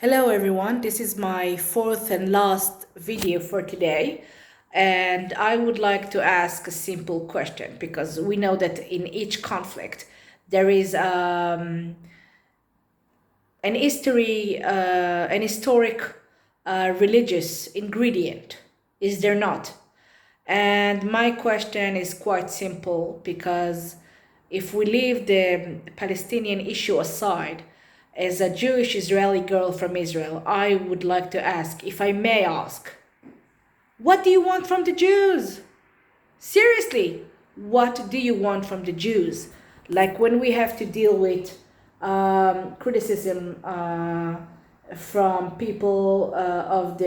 Hello everyone, this is my fourth and last video for today, and I would like to ask a simple question because we know that in each conflict there is an historic religious ingredient, is there not? And my question is quite simple because if we leave the Palestinian issue aside, as a Jewish Israeli girl from Israel, I would like to ask, if I may ask, what do you want from the Jews? Seriously, what do you want from the Jews? Like when we have to deal with criticism from people of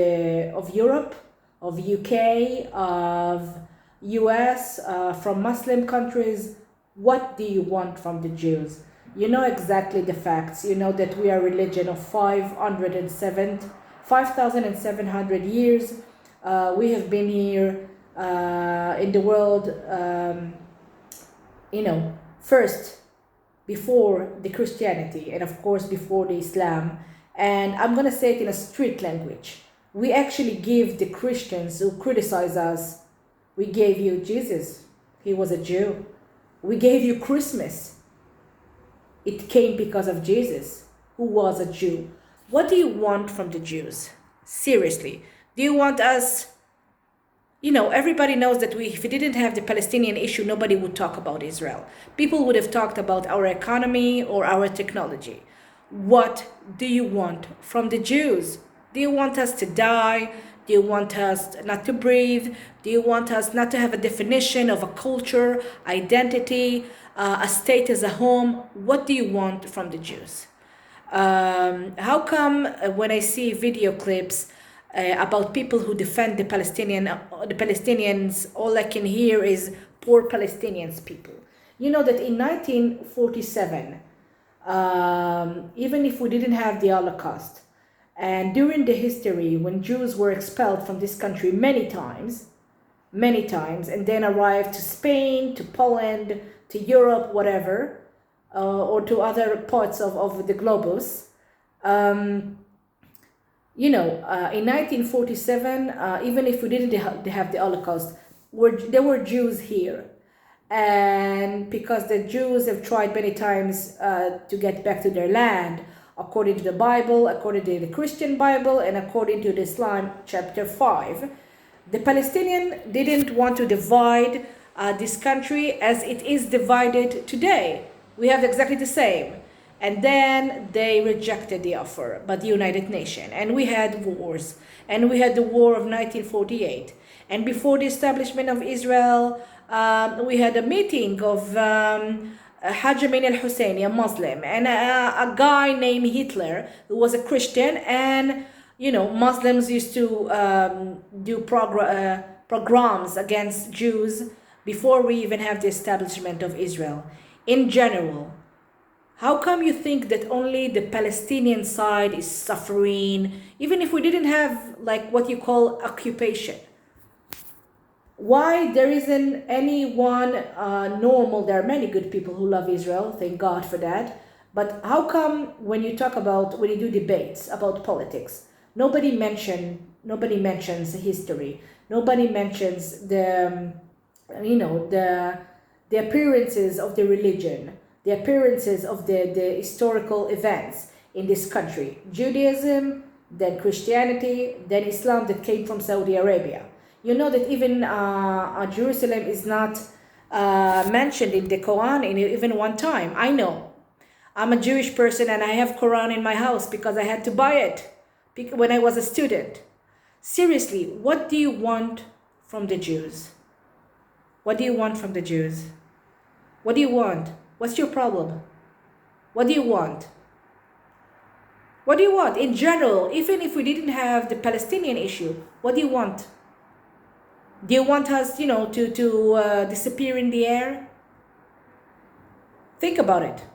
Europe, of UK, of US, from Muslim countries, what do you want from the Jews? You know exactly the facts. You know that we are a religion of 5,700 years. We have been here in the world, first before the Christianity and of course before the Islam. And I'm going to say it in a street language. We actually give the Christians who criticize us, we gave you Jesus. He was a Jew. We gave you Christmas. It came because of Jesus, who was a Jew. What do you want from the Jews? Seriously, do you want us? Everybody knows that if we didn't have the Palestinian issue, nobody would talk about Israel. People would have talked about our economy or our technology. What do you want from the Jews? Do you want us to die? Do you want us not to breathe? Do you want us not to have a definition of a culture, identity, a state as a home? What do you want from the Jews? How come when I see video clips about people who defend the Palestinians, all I can hear is poor Palestinians people? You know that in 1947, even if we didn't have the Holocaust, and during the history when Jews were expelled from this country many times, and then arrived to Spain, to Poland, to Europe, whatever, or to other parts of the globus, in 1947, even if we didn't have the Holocaust, there were Jews here. And because the Jews have tried many times to get back to their land, according to the Bible, according to the Christian Bible, and according to the Islam chapter 5, the Palestinian didn't want to divide this country as it is divided today. We have exactly the same. And then they rejected the offer by the United Nations. And we had wars. And we had the war of 1948. And before the establishment of Israel, we had a meeting of Haj Amin al-Husseini, a Muslim, and a guy named Hitler, who was a Christian. And, Muslims used to do pogroms against Jews before we even have the establishment of Israel. In general, how come you think that only the Palestinian side is suffering, even if we didn't have like what you call occupation? Why there isn't anyone normal? There are many good people who love Israel, thank God for that. But how come when you do debates about politics, nobody mentions history, nobody mentions the appearances of the religion, the appearances of the historical events in this country? Judaism, then Christianity, then Islam that came from Saudi Arabia. You know that even Jerusalem is not mentioned in the Quran even one time. I know. I'm a Jewish person and I have Quran in my house because I had to buy it when I was a student. Seriously, what do you want from the Jews? What do you want from the Jews? What do you want? What's your problem? What do you want? What do you want? In general, even if we didn't have the Palestinian issue, what do you want? Do you want us, to disappear in the air? Think about it.